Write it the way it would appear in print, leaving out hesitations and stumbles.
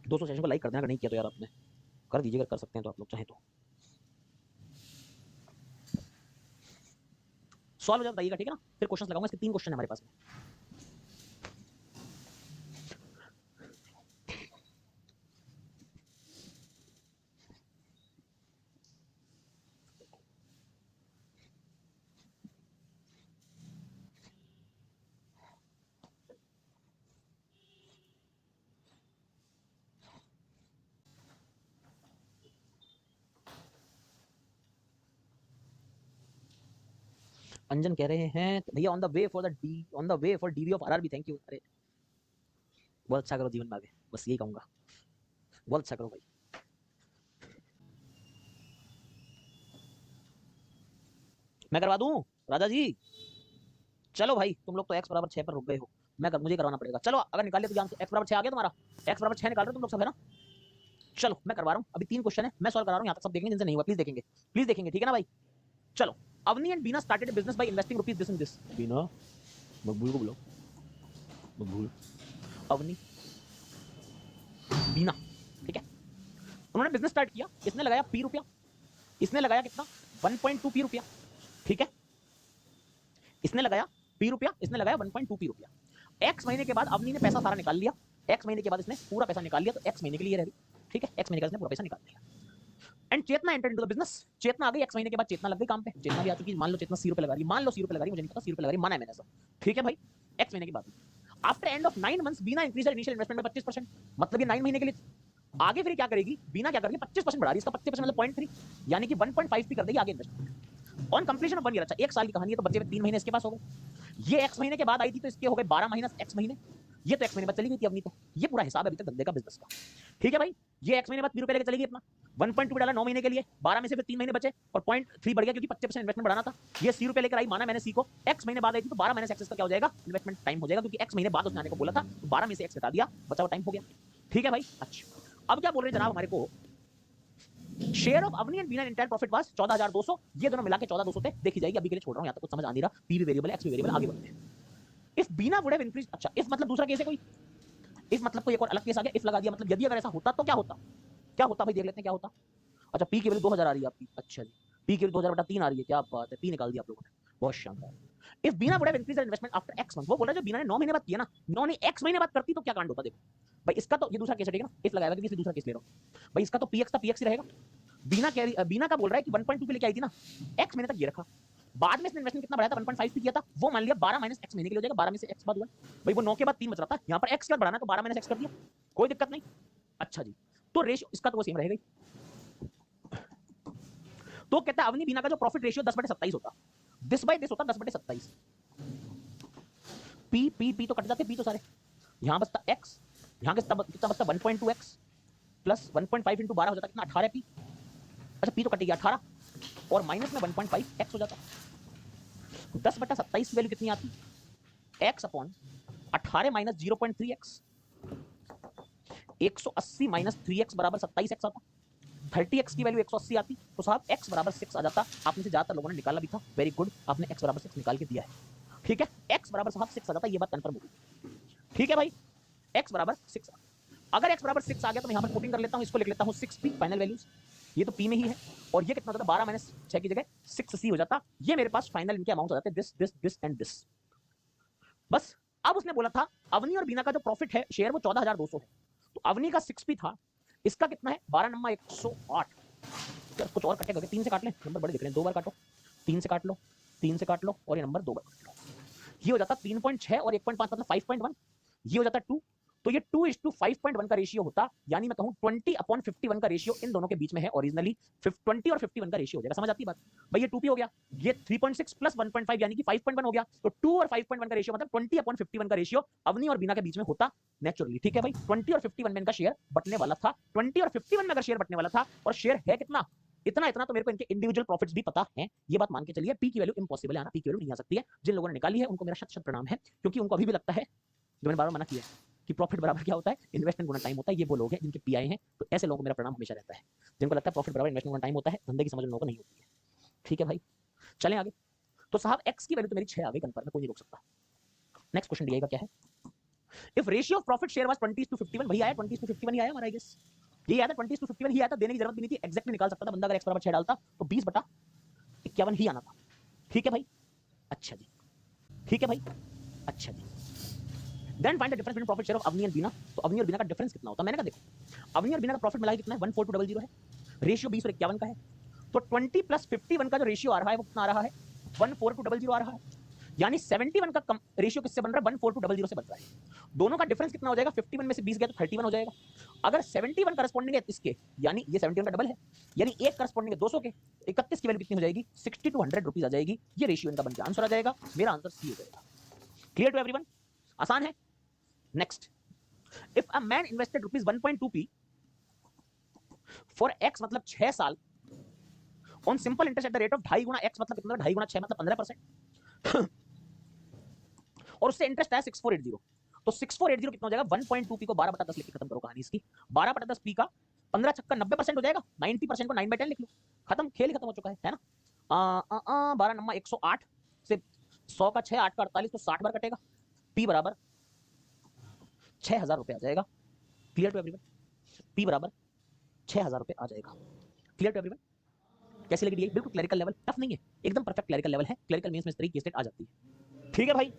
दोस्तों सेशन को लाइक कर देना अगर नहीं किया तो यार आपने, कर दीजिए अगर कर सकते हैं तो आप लोग चाहें तो। सॉल्व हो जाए बताइएगा, ठीक है ना? फिर क्वेश्चन लगाऊंगा, इसके 3 क्वेश्चन है हमारे पास में। अंजन कह रहे हैं भैया on the way for the D, on the way for DV of RRB, thank you. अरे बहुत अच्छा करो जीवन में आगे, बस यही कहूंगा, बहुत अच्छा करो भाई। मैं करवा दूं राजा जी? चलो भाई तुम लोग तो x बराबर 6 पर रुक गए हो, मुझे करवाना पड़ेगा। चलो अगर निकाल लिया तो जान, x बराबर 6 आ गया तुम्हारा, x बराबर 6 निकाल रहे हो तुम लोग सब, है ना? चलो मैं करवा रहा हूँ, अभी 3 क्वेश्चन है, मैं सॉल्व करा रहा हूँ, यहाँ तक सब देखेंगे, जिनसे नहीं हुआ प्लीज देखेंगे, प्लीज देखेंगे, ठीक है ना भाई? चलो, Avni and Beena started business by investing rupees this in this. Beena, Maqbool को बुलाओ, मकबूल, अवनी, बीना, ठीक है? उन्होंने बिजनेस स्टार्ट किया, इसने लगाया पी रुपया, इसने लगाया कितना, 1.2 पी रुपया, ठीक है? इसने लगाया पी रुपया, इसने लगाया 1.2 पी रुपया। एक्स महीने के बाद अवनी ने पैसा सारा निकाल लिया, एक्स महीने के बाद इसने पूरा पैसा निकाल लिया, तो एक्स महीने के लिए रह गई, ठीक है? एक्स महीने का इसने पूरा पैसा निकाल लिया। And Chetna enter into the business, Chetna आ गई एक्स महीने के बाद, चेतना लग गई काम पे, चेतना भी आ चुकी, मान लो चेतना 80 रुपए लगा रही, मान लो 80 रुपए लगा रही, मुझे नहीं पता 80 रुपए लगा रही, माना है मैंने सब, ठीक है भाई? एक्स महीने के बाद after end of 9 months Beena increase initial investment में 25%, मतलब ये 9 महीने के लिए। आगे फिर क्या करेगी बीना, क्या करेगी 25% बढ़ा रही है, इसका 25% मतलब 0.3, यानी कि 1.5 कर देगी आगे investment on completion of 1 year. अच्छा 1 साल की कहानी है, तो बच्चे में 3 महीने इसके पास हो गए, ये एक्स महीने के बाद आई थी तो इसके हो गए 12 महीने एक्स महीने, ये तो एक्स महीने बाद चली गई थी अपनी, तो ये पूरा हिसाब अभी तक धंधे का बिजनेस का, ठीक है भाई? ये एक्स महीने बाद 20 रुपए लेके चलेगी अपना, 1.2 डाला 9 महीने के लिए, 12 में से फिर 3 महीने बचे और 0.3 बढ़ गया क्योंकि 25% इन्वेस्टमेंट बढ़ाना था। ये 80 रुपए लेकर आई, माना मैंने सी को, एक्स महीने बाद आई थी तो 12 महीने से एक्सेस का क्या हो जाएगा, इन्वेस्टमेंट टाइम हो जाएगा, क्योंकि एक्स महीने बाद उसने आने को बोला था, तो 12 में से एक्स घटा दिया, बचा हुआ टाइम हो गया, ठीक है भाई? अच्छा अब क्या बोल रहे हैं जनाब हमारे को, share of Avni and Beena entire profit was 14200, ये दोनों मिला के 14,200 थे, देखी जाएगी, अभी के लिए छोड़ रहा हूं, यहां तक कुछ समझ आ नहीं रहा, पी भी वेरिएबल एक्स भी वेरिएबल, आगे बढ़ते हैं। If Beena would have increase, अच्छा इफ मतलब दूसरा केस है कोई, इफ मतलब कोई एक और अलग केस आ गया, इफ लगा दिया, मतलब यदि अगर ऐसा होता तो क्या होता, क्या होता भाई, देख लेते हैं क्या होता। अच्छा पी की वैल्यू 2000 आ रही है आपकी, अच्छा जी, पी की वैल्यू 2000/3 आ रही है, क्या बात है, पी निकाल दिया आप लोगों ने, बहुत शानदार। If Beena would have increase investment after x month, वो बोल रहा है जो बीना ने 9 महीने बाद किया ना, 9 ने एक्स महीने बाद करती तो क्या कांड होता, देखो भाई इसका तो ये दूसरा केस है, ठीक है ना? इफ लगाएगा क्योंकि दूसरा केस ले रहा हूं भाई, इसका तो पीएक्स था पीएक्स ही रहेगा। बीना का बोल रहा है कि 1.2 पे लेके आई थी ना, एक्स महीने तक ये रखा, बाद में इसने इन्वेस्टमेंट कितना बढ़ाया था, 1.5 पे किया था, वो मान लिया 12 माइनस एक्स महीने के लिए हो जाएगा, 12 में से एक्स बाद हुआ भाई, वो 9 के बाद 3 बच रहा था, यहाँ पर एक्स का बढ़ाना तो 12 माइनस एक्स कर दिया, कोई दिक्कत नहीं। अच्छा जी, तो रेशियो इसका तो वो सेम रहेगा, तो कहता है अवनी बीना का जो प्रॉफिट रेशियो 10/27 होता, दिस बाय दिस होता 10/27, पी पी पी तो कट जाते, पी तो सारे, यहां बचता एक्स, यहां कितना बचता 1.2x प्लस 1.5 इंटू 12 हो जाता कितना, 18 पी, अच्छा पी तो कटेगी 18 और माइनस में 1.5 एक्स हो जाता, 10/27 की वैल्यू कितनी आती, x upon 18 minus 0.3x, 180 minus 3x बराबर 27x आता, 30x की वैल्यू 180 आती, तो साहब x बराबर 6 आ जाता। आप में से ज्यादातर लोगों ने निकाला भी था, वेरी गुड, आपने x बराबर 6 निकाल के दिया है, ठीक है? x बराबर साहब 6 आ जाता, ये बात कंफर्म होगी, ठीक है भाई? x बराबर 6, अगर x बराबर 6 आ गया तो मैं यहां पर पुटिंग कर लेता हूं, इसको लिख लेता हूं 6p फाइनल वैल्यूज, ये तो p में ही है, और ये कितना होता है 12 माइनस 6 की जगह 6c हो जाता, ये मेरे पास फाइनल इनके अमाउंट हो जाते, this this this and this, बस। अब उसने बोला था अवनी और बीना का जो प्रॉफिट है शेयर वो 14,200 है, तो अवनी का 6p था, इसका कितना है 12 नंबर 108, कुछ और कटेगा, 3 से काट ले, नंबर बड़े दिख रहे हैं, 2 बार काटो, 3 से काट लो, 3 से काट लो, और ये नंबर 2 बार काट लो, ये हो जाता 3.6 और 1.5 मतलब 5.1, ये हो जाता 2, तो ये 2:5.1 का रेशियो होता, यानी मैं कहूं 20/51 का रेशियो इन दोनों के बीच में है, ओरिजिनली 20 और 51 का रेशियो हो जाएगा, समझ आती है बात भाई? ये 2p हो गया, ये 3.6 प्लस 1.5 यानी कि 5.1 हो गया, तो 2 और 5.1 का रेशियो मतलब 20/51 का रेशियो अवनी और बीना के बीच में होता नेचुरली, ठीक है भाई? 20 और 51 में इनका शेयर बटने वाला था, 20 और 51 में अगर शेयर बटने वाला था, और शेयर है कितना, इतना इतना, तो मेरे को इनके इंडिविजुअल प्रॉफिट्स भी पता है, ये बात मान के चलिए, पी की वैल्यू इंपॉसिबल है आना, पी की वैल्यू नहीं आ सकती है, जिन लोगों ने निकाली है उनको मेरा शत शत प्रणाम है, क्योंकि उनको अभी भी लगता है, जो मैंने बार मना किया कि प्रॉफिट बराबर क्या होता है, इन्वेस्टमेंट गुना टाइम होता है, ये वो लोग हैं जिनके पीआई हैं, तो ऐसे लोगों को मेरा प्रणाम हमेशा रहता है, जिनको लगता है प्रॉफिट बराबर इन्वेस्टमेंट गुना टाइम होता है, धंधे की समझ लोगों को नहीं होती है, ठीक है भाई? चलें आगे, तो साहब एक्स की वैल्यू तो मेरी 6 आ गई, कंफर्म है, कोई नहीं रोक सकता। नेक्स्ट क्वेश्चन दिएगा क्या है, if ratio of profit share was 20:51, वही आया 20:51 ही आया हमारा, आई गेस ये आया था 20:51 ही आया था, देने की जरूरत भी नहीं थी, एग्जैक्टली निकाल सकता था बंदा अगर x बराबर 6 डालता तो 20/51 ही आना था। ठीक है भाई, अच्छा जी, ठीक है भाई, अच्छा जी। Then find the difference between profit share of Avni and Beena. तो अवनी और बीना का डिफरेंस कितना होता है? मैंने कहा देखो अवनी और बीना का प्रॉफिट मिला कितना है, 14200 है, रेशियो 20 और 51 का है, तो 20 + 51 का जो रेशियो आ रहा है वो कितना आ रहा है, 14200 आ रहा है, यानी 71 का कम रेशियो किससे बन रहा है, 14200 से बन रहा है। दोनों का डिफरेंस कितना हो जाएगा, 51 में से 20 गया तो 31 हो जाएगा। अगर 71 करस्पॉन्डिंग है इसके, यानी ये 71 का डबल है, यानी एक करस्पॉन्डिंग है 200 के, 31 की वैल्यू कितनी हो जाएगी, 60 to 100 रुपीज आ जाएगी। ये रेशियो इनका बन के आंसर आ जाएगा, मेरा आंसर सी हो जाएगा। Clear to everyone? आसान है। Next, if a man invested ₹1.2p for x मतलब 6 साल on simple interest at the rate of 2.5 गुना x मतलब कितना, 2.5 गुना 6 मतलब 15%, और उससे इंटरेस्ट आया 6480, तो 6480 कितना हो जाएगा, 1.2p को 12/10 लिख के खत्म करो कहानी इसकी, 12/10p का 15 छक्का 90% हो जाएगा, 90% को 9/10 लिख लो, खत्म, खेल खत्म हो चुका है ना। 12 नंबर 108 से 100 का 6, 8 का 48, तो 60 बार कटेगा, p बराबर 6000 रुपए आ जाएगा। Clear to everyone? p बराबर 6000 रुपए आ जाएगा। Clear to everyone? कैसी लगी? बिल्कुल क्लरिकल लेवल, टफ नहीं है, एकदम परफेक्ट क्लरिकल लेवल है। क्लरिकल मींस में इस तरीके की स्टेट आ जाती है। ठीक है भाई।